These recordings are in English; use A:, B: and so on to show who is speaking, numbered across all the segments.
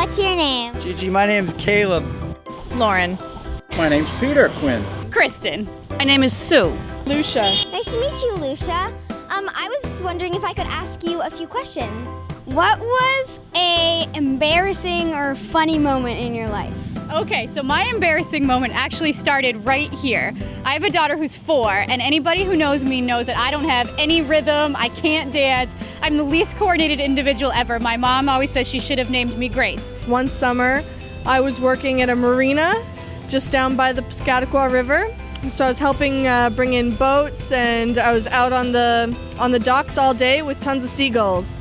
A: What's your name?
B: Gigi, my name's Caleb.
C: Lauren.
D: My name's Peter Quinn.
C: Kristen. My name is Sue.
E: Lucia.
A: Nice to meet you, Lucia. I was wondering if I could ask you a few questions. What was a embarrassing or funny moment in your life?
F: Okay, so my embarrassing moment actually started right here. I have a daughter who's 4, and anybody who knows me knows that I don't have any rhythm, I can't dance. I'm the least coordinated individual ever. My mom always says she should have named me Grace.
E: One summer, I was working at a marina just down by the Piscataqua River. So I was helping bring in boats, and I was out on the docks all day with tons of seagulls.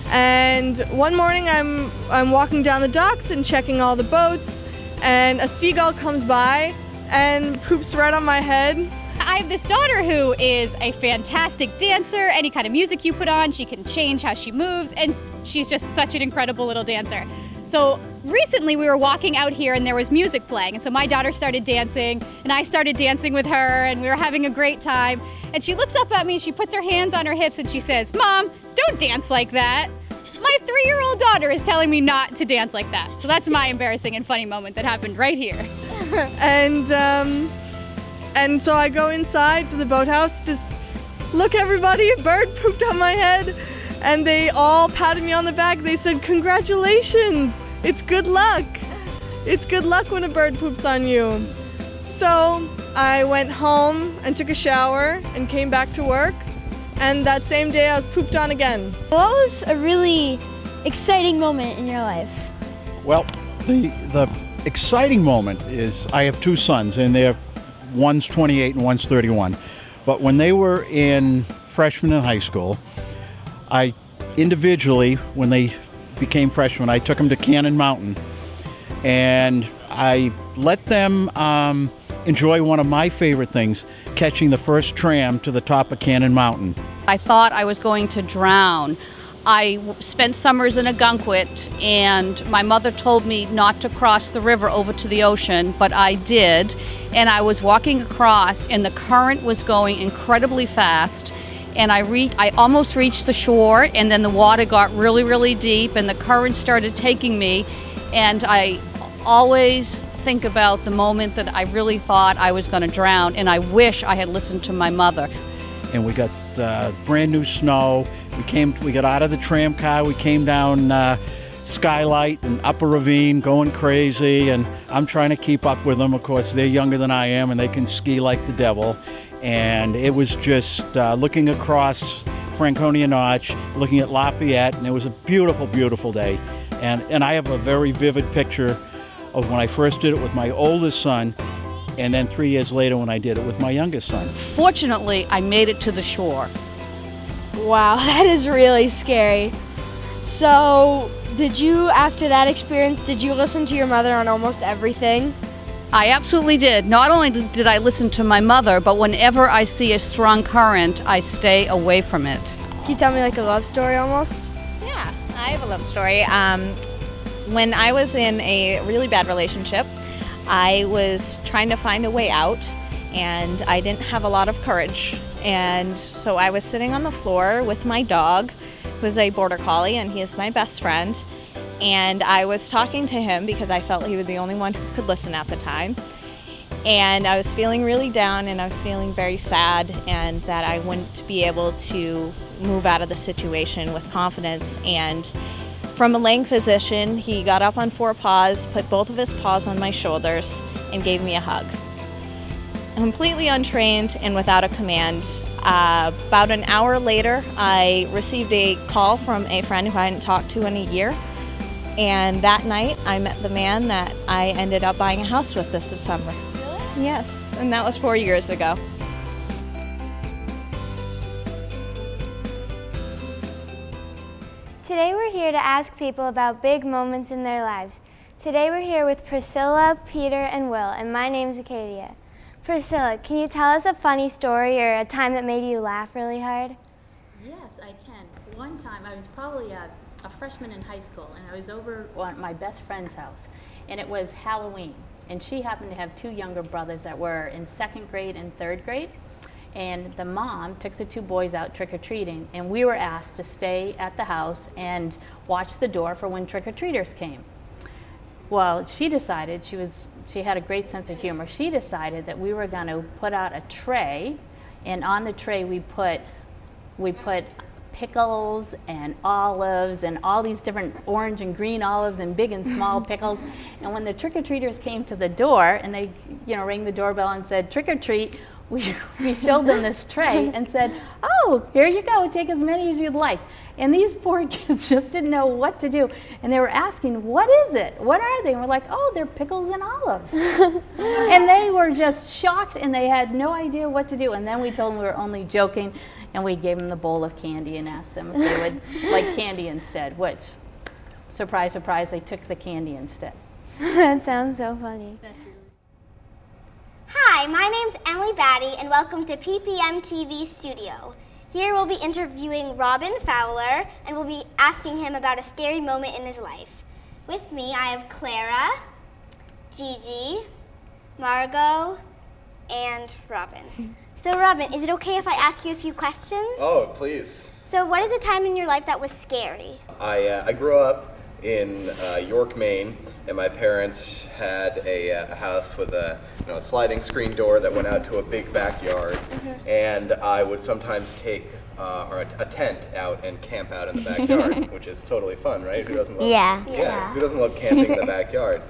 E: And one morning I'm walking down the docks and checking all the boats, and a seagull comes by and poops right on my head.
F: I have this daughter who is a fantastic dancer. Any kind of music you put on, she can change how she moves, and she's just such an incredible little dancer. So recently we were walking out here and there was music playing, and so my daughter started dancing and I started dancing with her, and we were having a great time. And she looks up at me, she puts her hands on her hips and she says, "Mom, don't dance like that." My 3-year-old daughter is telling me not to dance like that. So that's my embarrassing and funny moment that happened right here.
E: And so I go inside to the boathouse, just look everybody, a bird pooped on my head, and they all patted me on the back. They said, "Congratulations, it's good luck. It's good luck when a bird poops on you." So I went home and took a shower and came back to work, and that same day I was pooped on again.
A: What was a really exciting moment in your life?
D: Well, the exciting moment is I have 2 sons, and one's 28 and one's 31. But when they were in freshman in high school, I individually, when they became freshmen, I took them to Cannon Mountain, and I let them enjoy one of my favorite things, catching the first tram to the top of Cannon Mountain.
C: I thought I was going to drown. I spent summers in Ogunquit, and my mother told me not to cross the river over to the ocean, but I did. And I was walking across, and the current was going incredibly fast. And I almost reached the shore, and then the water got really, really deep, and the current started taking me. And I always think about the moment that I really thought I was going to drown, and I wish I had listened to my mother.
D: And we got brand new snow. We got out of the tram car. We came down Skylight and up a ravine, going crazy. And I'm trying to keep up with them. Of course, they're younger than I am, and they can ski like the devil. And it was just looking across Franconia Notch, looking at Lafayette, and it was a beautiful, beautiful day. And I have a very vivid picture of when I first did it with my oldest son, and then 3 years later when I did it with my youngest son.
C: Fortunately, I made it to the shore.
G: Wow, that is really scary. So, after that experience, did you listen to your mother on almost everything?
C: I absolutely did. Not only did I listen to my mother, but whenever I see a strong current, I stay away from it.
G: Can you tell me like a love story almost?
H: Yeah, I have a love story. When I was in a really bad relationship, I was trying to find a way out, and I didn't have a lot of courage. And so I was sitting on the floor with my dog, who's a border collie, and he is my best friend. And I was talking to him because I felt he was the only one who could listen at the time. And I was feeling really down, and I was feeling very sad, and that I wouldn't be able to move out of the situation with confidence. And from a laying position, he got up on 4 paws, put both of his paws on my shoulders, and gave me a hug. Completely untrained and without a command. About an hour later, I received a call from a friend who I hadn't talked to in a year. And that night, I met the man that I ended up buying a house with this December. Really? Yes, and that was 4 years ago.
A: Today we're here to ask people about big moments in their lives. Today we're here with Priscilla, Peter, and Will, and my name's Acadia. Priscilla, can you tell us a funny story or a time that made you laugh really hard?
I: Yes, I can. One time, I was probably a freshman in high school, and I was over at my best friend's house, and it was Halloween. And she happened to have 2 younger brothers that were in 2nd grade and 3rd grade. And the mom took the 2 boys out trick-or-treating, and we were asked to stay at the house and watch the door for when trick-or-treaters came. Well, she decided, she had a great sense of humor. She decided that we were going to put out a tray, and on the tray we put pickles and olives and all these different orange and green olives and big and small pickles. And when the trick-or-treaters came to the door and they, rang the doorbell and said, "Trick or treat," we showed them this tray and said, "Oh, here you go, take as many as you'd like." And these poor kids just didn't know what to do. And they were asking, "What is it? What are they?" And we're like, "Oh, they're pickles and olives." And they were just shocked and they had no idea what to do. And then we told them we were only joking, and we gave them the bowl of candy and asked them if they would like candy instead, which, surprise, surprise, they took the candy instead.
A: That sounds so funny.
B: Hi, my name's Emily Batty, and welcome to PPM TV Studio. Here we'll be interviewing Robin Fowler, and we'll be asking him about a scary moment in his life. With me, I have Clara, Gigi, Margot, and Robin. So Robin, is it okay if I ask you a few questions?
J: Oh, please.
B: So what is a time in your life that was scary?
J: I grew up in York, Maine, and my parents had a house with a sliding screen door that went out to a big backyard, and I would sometimes take a tent out and camp out in the backyard, which is totally fun, right? Who doesn't love? Yeah. Who doesn't love camping in the backyard?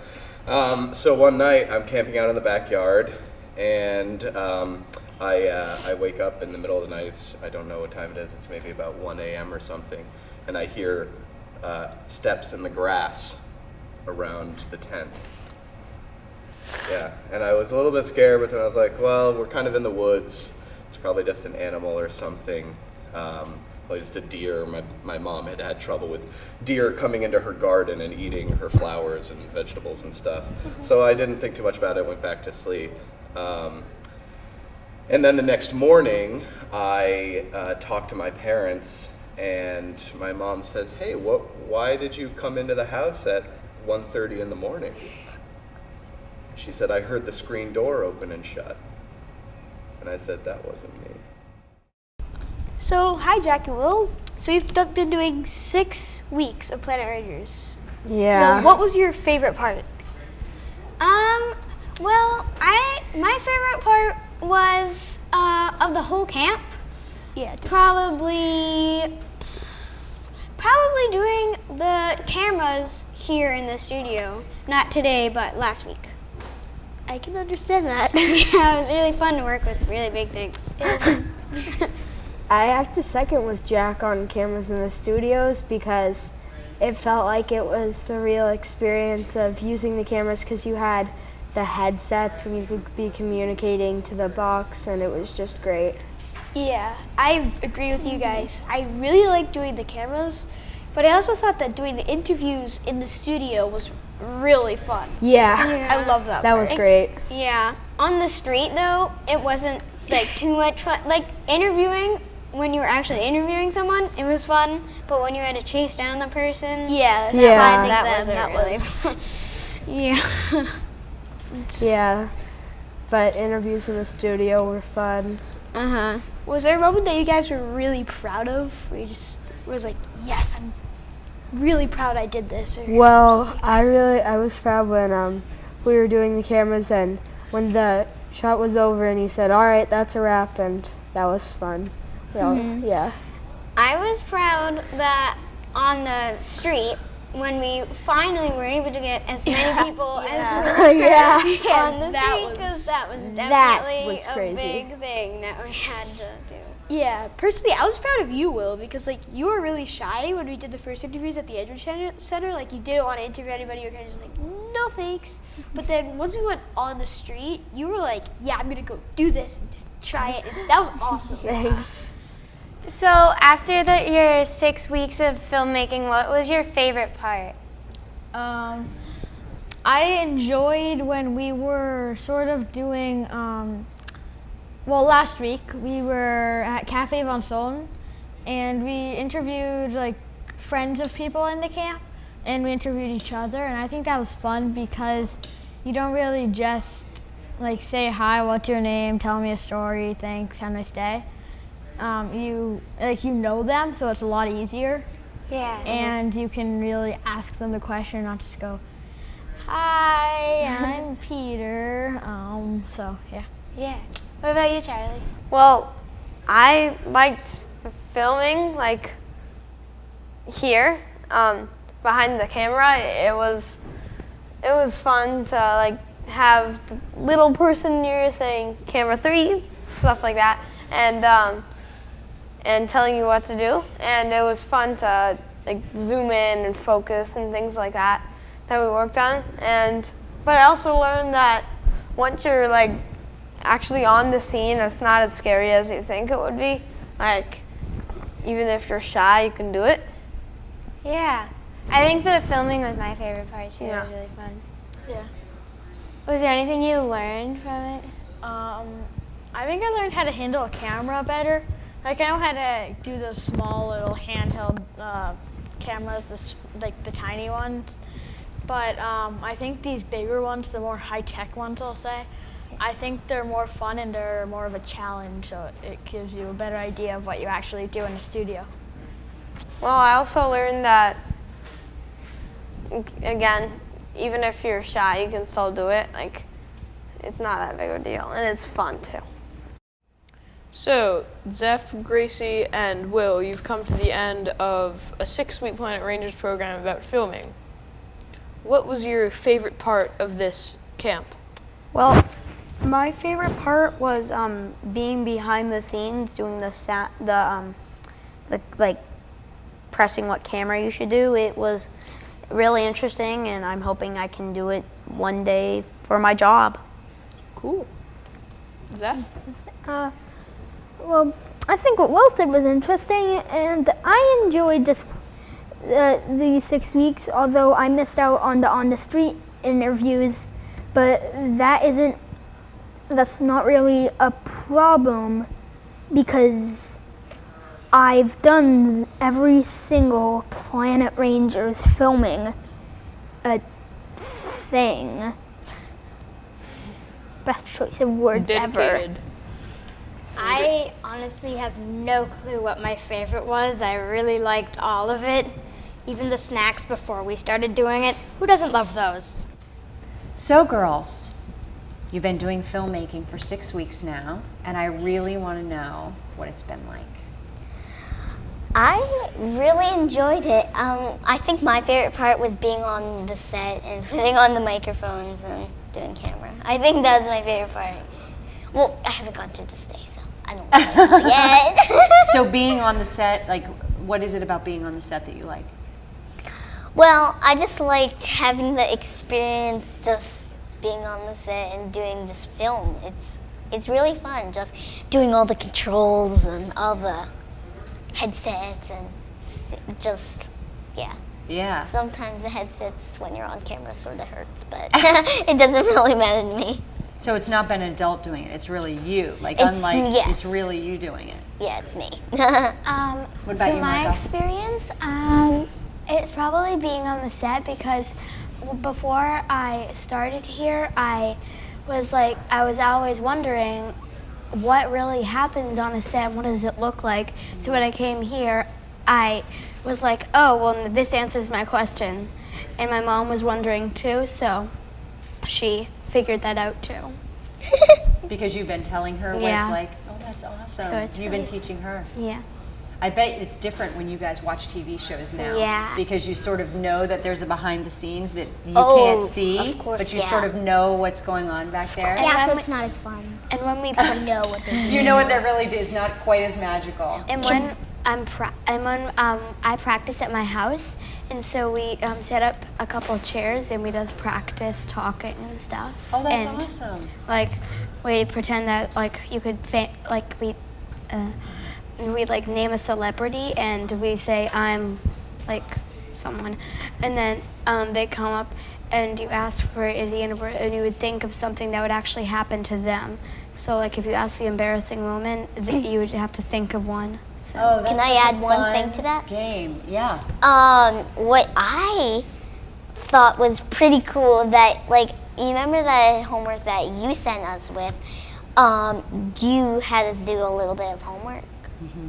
J: So one night I'm camping out in the backyard, and I wake up in the middle of the night. I don't know what time it is. It's maybe about 1 a.m. or something, and I hear steps in the grass around the tent. Yeah, and I was a little bit scared, but then I was like, well, we're kind of in the woods. It's probably just an animal or something. Probably just a deer. My mom had trouble with deer coming into her garden and eating her flowers and vegetables and stuff. So I didn't think too much about it, went back to sleep. And then the next morning, I talked to my parents, and my mom says, "Hey, why did you come into the house at 1:30 in the morning?" She said, "I heard the screen door open and shut." And I said, "That wasn't me."
K: So, hi Jack and Will. So you've been doing 6 weeks of Planet Rangers.
G: Yeah.
K: So what was your favorite part?
B: Well, my favorite part was of the whole camp.
K: Yeah,
B: Probably doing the cameras here in the studio. Not today, but last week.
K: I can understand that.
B: Yeah, it was really fun to work with really big things.
G: I have to second with Jack on cameras in the studios because it felt like it was the real experience of using the cameras because you had the headsets and you could be communicating to the box, and it was just great.
K: Yeah, I agree with you guys. I really like doing the cameras, but I also thought that doing the interviews in the studio was really fun.
G: Yeah.
K: I love that.
G: That was great.
B: Yeah. On the street, though, it wasn't like too much fun. Like interviewing, when you were actually interviewing someone, it was fun. But when you had to chase down the person,
K: that
B: wasn't really fun. Yeah.
G: Yeah. But interviews in the studio were fun.
K: Was there a moment that you guys were really proud of, where you just was like, yes, I'm really proud I did this? Or
G: Well, I was proud when we were doing the cameras, and when the shot was over and he said, "All right, that's a wrap," and that was fun. Yeah.
B: I was proud that on the street, when we finally were able to get as many people as we were on the street, because that was definitely a big thing that we had to do.
K: Yeah, personally, I was proud of you, Will, because like you were really shy when we did the first interviews at the Edwards Center. Like you didn't want to interview anybody. You were kind of just like, no thanks. But then once we went on the street, you were like, yeah, I'm gonna go do this and just try it. And that was awesome.
G: Thanks.
A: So after your 6 weeks of filmmaking, what was your favorite part?
L: I enjoyed when we were sort of doing, last week we were at Cafe Von Solen, and we interviewed like friends of people in the camp, and we interviewed each other, and I think that was fun because you don't really just like say hi, what's your name, tell me a story, thanks, have a nice day. You know them, so it's a lot easier.
A: Yeah.
L: And you can really ask them the question, not just go, Hi, I'm Peter. So yeah.
A: Yeah. What about you, Charlie?
M: Well, I liked filming, like here, behind the camera. It was fun to like have the little person near you saying camera 3, stuff like that, and telling you what to do. And it was fun to like zoom in and focus and things like that we worked on. But I also learned that once you're like actually on the scene, it's not as scary as you think it would be. Like, even if you're shy, you can do it.
A: Yeah. I think the filming was my favorite part too. It was really fun.
L: Yeah.
A: Was there anything you learned from it?
L: I think I learned how to handle a camera better. Like, I know how to do those small little handheld cameras, like the tiny ones. But I think these bigger ones, the more high-tech ones, I'll say, I think they're more fun and they're more of a challenge, so it gives you a better idea of what you actually do in the studio.
M: Well, I also learned that, again, even if you're shy, you can still do it. Like, it's not that big of a deal, and it's fun too.
N: So, Zeph, Gracie, and Will, you've come to the end of a 6-week Planet Rangers program about filming. What was your favorite part of this camp?
O: Well, my favorite part was being behind the scenes, doing like pressing what camera you should do. It was really interesting, and I'm hoping I can do it one day for my job.
N: Cool. Zeph?
P: Well, I think what Will said was interesting, and I enjoyed these 6 weeks, although I missed out on the on-the-street interviews, but that's not really a problem because I've done every single Planet Rangers filming a thing. Best choice of words ever.
Q: I honestly have no clue what my favorite was. I really liked all of it, even the snacks before we started doing it. Who doesn't love those?
R: So girls, you've been doing filmmaking for 6 weeks now, and I really want to know what it's been like.
B: I really enjoyed it. I think my favorite part was being on the set and putting on the microphones and doing camera. I think that was my favorite part. Well, I haven't gone through this day, so I don't really know yet.
R: So being on the set, like, what is it about being on the set that you like?
B: Well, I just liked having the experience just being on the set and doing this film. It's really fun, just doing all the controls and all the headsets and just, yeah.
R: Yeah.
B: Sometimes the headsets when you're on camera sort of hurts, but it doesn't really matter to me.
R: So it's not been an adult doing it, it's really you. Like, unlike, it's really you doing it.
B: Yeah, it's me.
R: What about you,
A: my
R: Margo?
A: experience, it's probably being on the set because before I started here, I was always wondering what really happens on a set, what does it look like? So when I came here, I was like, oh, well, this answers my question. And my mom was wondering too, so she figured that out too.
R: Because you've been telling her what it's like? Oh, that's awesome.
A: So
R: You've been teaching her.
A: Yeah.
R: I bet it's different when you guys watch TV shows now.
A: Yeah.
R: Because you sort of know that there's a behind the scenes that you can't see,
B: of course,
R: but you sort of know what's going on back there.
B: Yeah, so it's not as fun.
A: And when we
B: know what they do.
R: You know what that really is not quite as magical.
A: And when I practice at my house, and so we set up a couple chairs and we just practice talking and stuff.
R: Oh, that's
A: and,
R: awesome.
A: Like, we pretend that you could we name a celebrity and we say I'm someone, and then they come up and you ask for it at the end of it, and you would think of something that would actually happen to them. So if you ask the embarrassing moment, you would have to think of one. So.
R: Oh, that's
B: Can I add one thing to that?
R: Game, yeah.
B: What I thought was pretty cool that, you remember the homework that you sent us with? You had us do a little bit of homework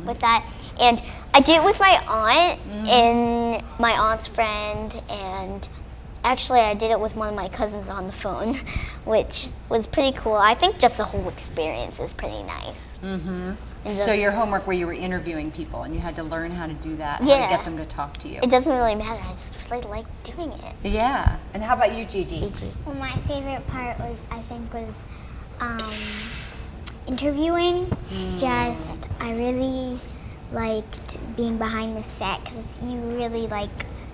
B: with that. And I did it with my aunt and my aunt's friend, and Actually, I did it with one of my cousins on the phone, which was pretty cool. I think just the whole experience is pretty nice.
R: Mm-hmm.
B: And
R: So
B: just-
R: your homework where you were interviewing people and you had to learn how to do that, how
B: Yeah.
R: to get them to talk to you.
B: It doesn't really matter. I just really like doing it.
R: Yeah. And how about you, Gigi?
S: Well, my favorite part was interviewing. I really liked being behind the set because you really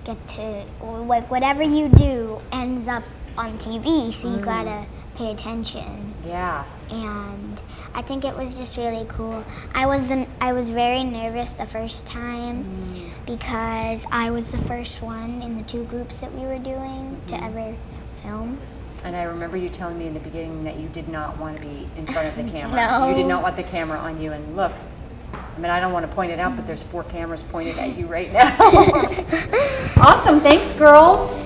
S: get to whatever you do ends up on TV, so you gotta pay attention.
R: Yeah.
S: And I think it was just really cool. I was very nervous the first time because I was the first one in the 2 groups that we were doing to ever film.
R: And I remember you telling me in the beginning that you did not want to be in front of the camera.
S: No.
R: You did not want the camera on you. And look, I mean, I don't want to point it out, but there's 4 cameras pointed at you right now. Awesome. Thanks, girls.